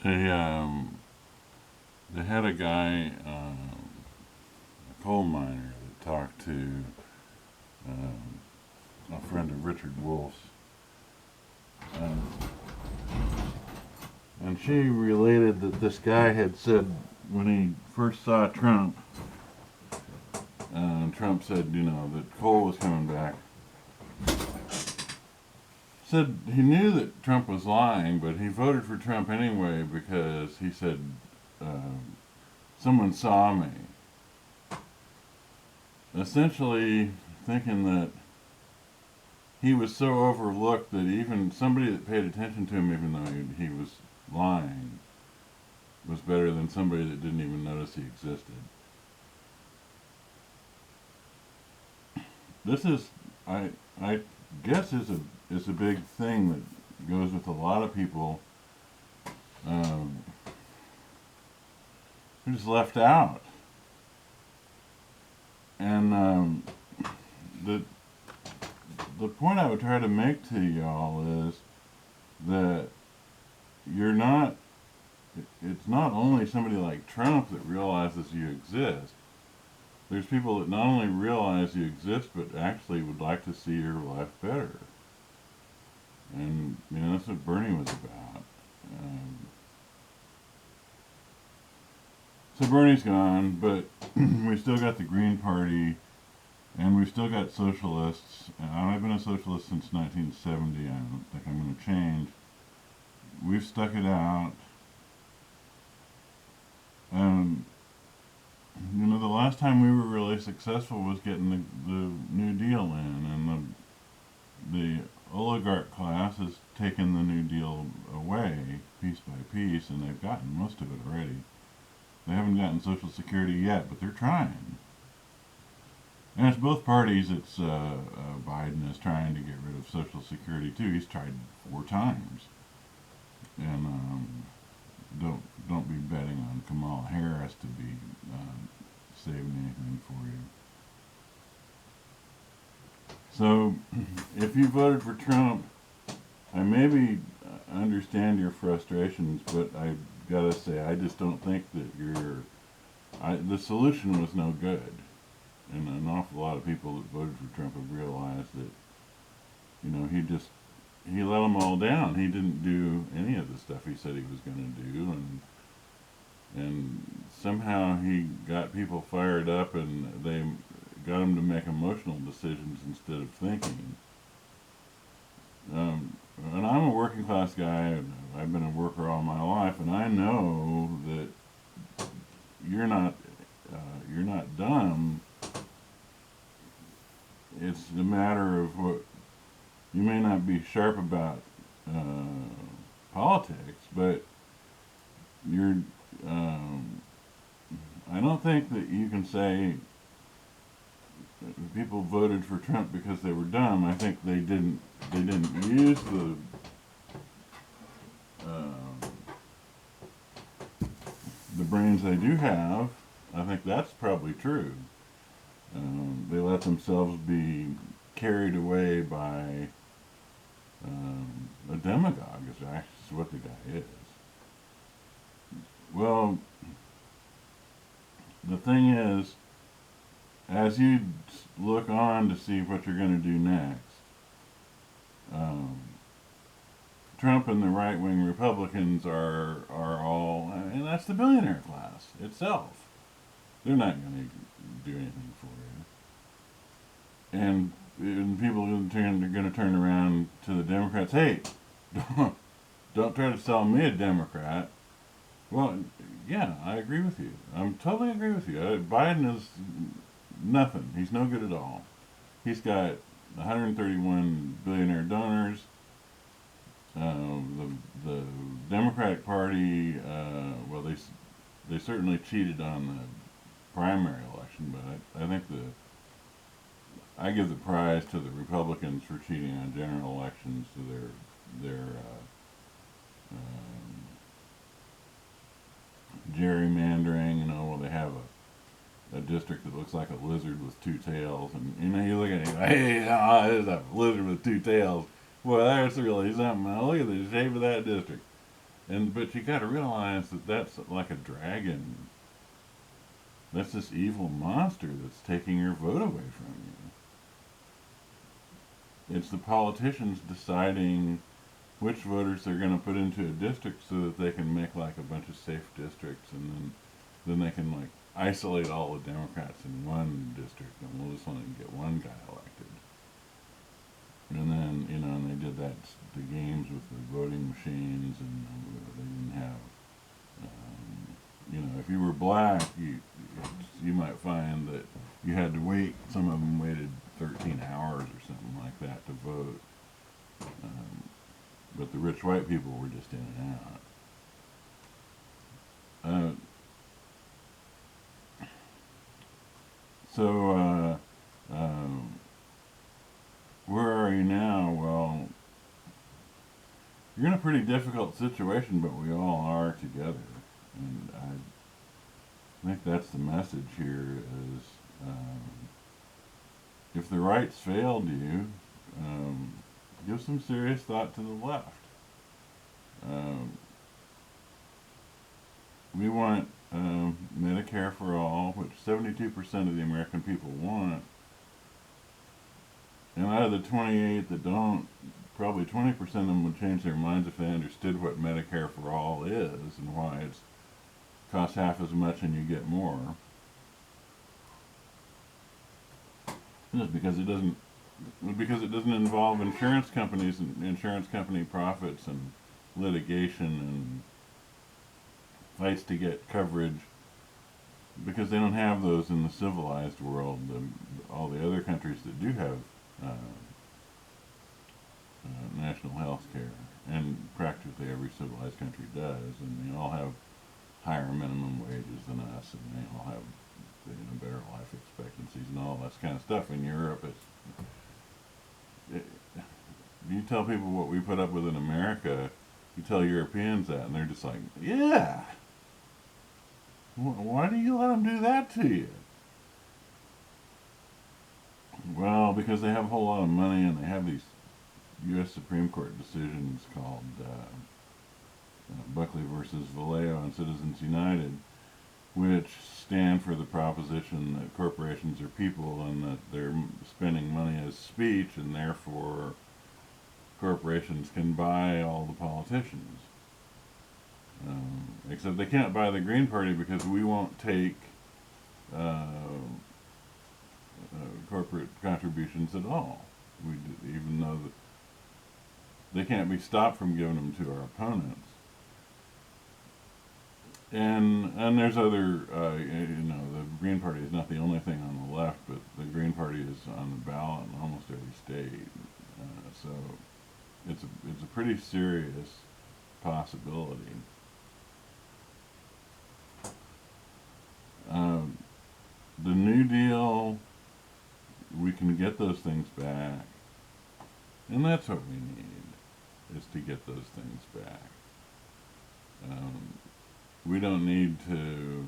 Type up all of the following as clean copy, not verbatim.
They they had a guy, a coal miner, that talked to a friend of Richard Wolff's, and, and she related that this guy had said when he first saw Trump, Trump said, that coal was coming back. Said he knew that Trump was lying, but he voted for Trump anyway because he said, someone saw me. Essentially thinking that he was so overlooked that even somebody that paid attention to him, even though he was lying, was better than somebody that didn't even notice he existed. This is, I guess, is a big thing that goes with a lot of people um, who's left out. And the the point I would try to make to y'all is that you're not. It's not only somebody like Trump that realizes you exist. There's people that not only realize you exist, but actually would like to see your life better. And that's what Bernie was about. Um, so Bernie's gone, but we still got the Green Party, and we've still got socialists. And I've been a socialist since 1970. I don't think I'm going to change. We've stuck it out. Um, the last time we were really successful was getting the New Deal in, and the oligarch class has taken the New Deal away piece by piece, and they've gotten most of it already. They haven't gotten Social Security yet, but they're trying. And it's both parties. It's Biden is trying to get rid of Social Security too. He's tried 4 times, and don't be betting on Kamala Harris to be saving anything for you. So, if you voted for Trump, I maybe understand your frustrations, but I gotta say, I just don't think that the solution was no good. And an awful lot of people that voted for Trump have realized that, he let them all down. He didn't do any of the stuff he said he was going to do, and somehow he got people fired up, and they got them to make emotional decisions instead of thinking. And I'm a working class guy, and I've been a worker all my life, and I know that you're not you're not dumb. It's a matter of what you may not be sharp about politics, but you're. Um, I don't think that you can say people voted for Trump because they were dumb. I think they didn't. They didn't use uh, the brains they do have. I think that's probably true. They let themselves be carried away by a demagogue. Is actually what the guy is. Well, the thing is, as you look on to see what you're going to do next, um, Trump and the right-wing Republicans are all, and that's the billionaire class itself. They're not going to do anything for you. And people are going to turn around to the Democrats. Hey, don't try to sell me a Democrat. Well, yeah, I agree with you. I'm totally agree with you. Biden is nothing. He's no good at all. He's got 131 billionaire donors. The Democratic Party, they certainly cheated on the primary election, but I think I give the prize to the Republicans for cheating on general elections, to their gerrymandering. They have a district that looks like a lizard with 2 tails, and you look at it, hey, there's a lizard with 2 tails. Well, that's really something. Now look at the shape of that district. but you got to realize that that's like a dragon. That's this evil monster that's taking your vote away from you. It's the politicians deciding which voters they're going to put into a district so that they can make like a bunch of safe districts, and then they can like isolate all the Democrats in one district, and we'll just only get one guy elected. And then and they did that the games with the voting machines, and they didn't have if you were black, you might find that you had to wait. Some of them waited 13 hours or something like that to vote. But the rich white people were just in and out. So, where are you now? Well, you're in a pretty difficult situation, but we all are together. And I think that's the message here is if the right's failed you, give some serious thought to the left. Um, we want Medicare for all, which 72% of the American people want. And out of the 28 that don't, probably 20% of them would change their minds if they understood what Medicare for all is and why it costs half as much and you get more. Just because it doesn't involve insurance companies and insurance company profits and litigation and fights to get coverage, because they don't have those in the civilized world. All the other countries that do have national health care, and practically every civilized country does, and they all have higher minimum wages than us, and they all have better life expectancies and all that kind of stuff. In Europe, you tell people what we put up with in America, you tell Europeans that, and they're just like, yeah, why do you let them do that to you? Well, because they have a whole lot of money, and they have these U.S. Supreme Court decisions called Buckley versus Vallejo and Citizens United, which stand for the proposition that corporations are people and that they're spending money as speech, and therefore corporations can buy all the politicians. Except they can't buy the Green Party because we won't take corporate contributions at all. Even though they can't be stopped from giving them to our opponents. And there's other, the Green Party is not the only thing on the left, but the Green Party is on the ballot in almost every state. So it's a pretty serious possibility. The New Deal, we can get those things back, and that's what we need, is to get those things back. We don't need to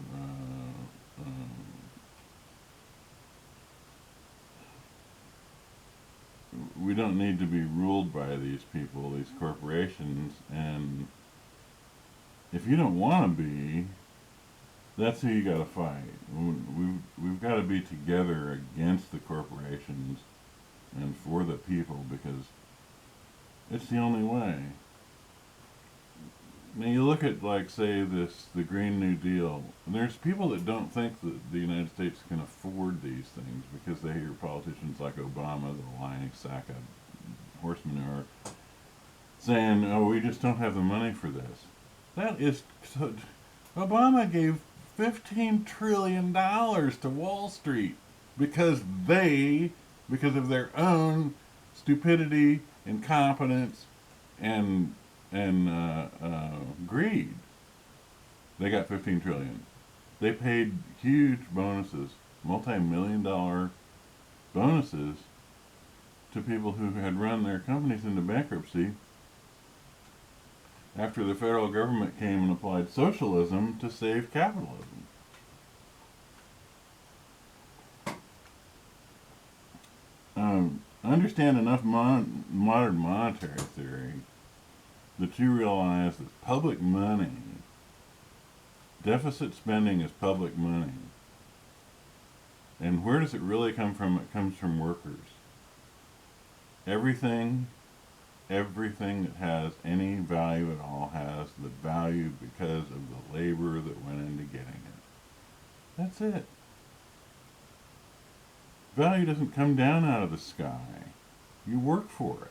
we don't need to be ruled by these people, these corporations, and if you don't want to be, that's who you got to fight. We've got to be together against the corporations and for the people, because it's the only way. Now you look at, like, say, the Green New Deal, and there's people that don't think that the United States can afford these things because they hear politicians like Obama, the lying sack of horse manure, saying, oh, we just don't have the money for this. That is... Obama gave $15 trillion to Wall Street because of their own stupidity, incompetence, and greed. They got $15 trillion. They paid huge bonuses, multi-million-dollar bonuses, to people who had run their companies into bankruptcy after the federal government came and applied socialism to save capitalism. Understand enough modern monetary theory that you realize that public money, deficit spending is public money. And where does it really come from? It comes from workers. Everything that has any value at all has the value because of the labor that went into getting it. That's it. Value doesn't come down out of the sky. You work for it.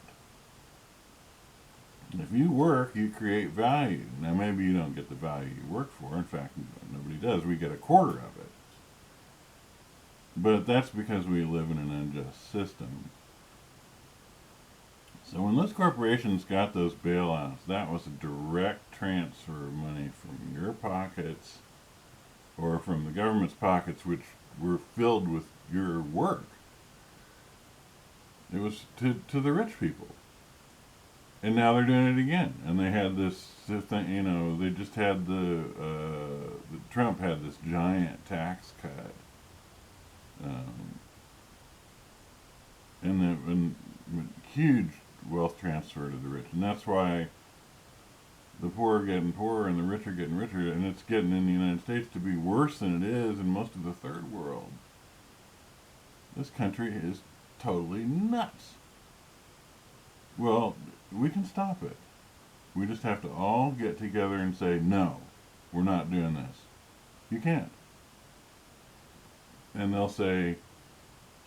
If you work, you create value. Now, maybe you don't get the value you work for. In fact, nobody does. We get a quarter of it. But that's because we live in an unjust system. So when those corporations got those bailouts, that was a direct transfer of money from your pockets or from the government's pockets, which were filled with your work. It was to the rich people. And now they're doing it again. And they had this thing, you know, they just had Trump had this giant tax cut. And huge wealth transfer to the rich. And that's why the poor are getting poorer and the rich are getting richer. And it's getting in the United States to be worse than it is in most of the third world. This country is totally nuts. Well, we can stop it. We just have to all get together and say, no, we're not doing this. You can't. And they'll say,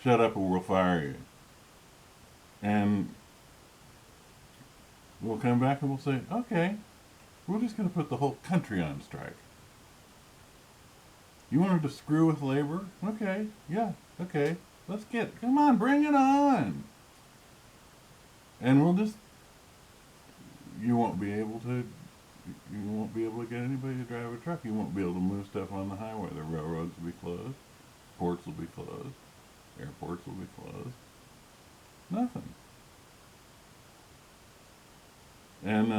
shut up or we'll fire you. And we'll come back and we'll say, okay, we're just going to put the whole country on strike. You wanted to screw with labor? Okay, yeah, okay. Come on, bring it on. And we'll just, you won't be able to get anybody to drive a truck. You won't be able to move stuff on the highway. The railroads will be closed. Ports will be closed. Airports will be closed. Nothing. And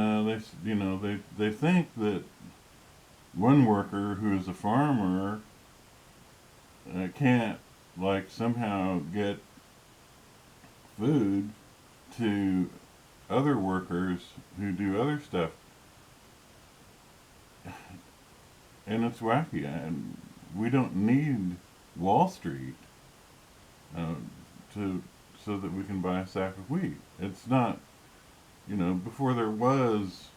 they think that one worker who is a farmer can't somehow get food to other workers who do other stuff. And it's wacky. And we don't need Wall Street so that we can buy a sack of wheat. It's not, before there was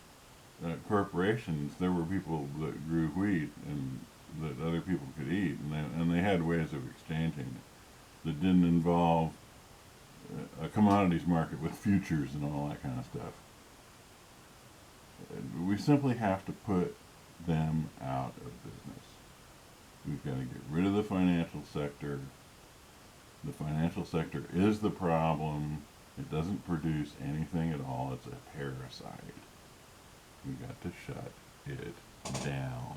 corporations, there were people that grew wheat and that other people could eat, and they had ways of exchanging it that didn't involve a commodities market with futures and all that kind of stuff. We simply have to put them out of business. We've got to get rid of the financial sector. The financial sector is the problem. It doesn't produce anything at all. It's a parasite. We've got to shut it down.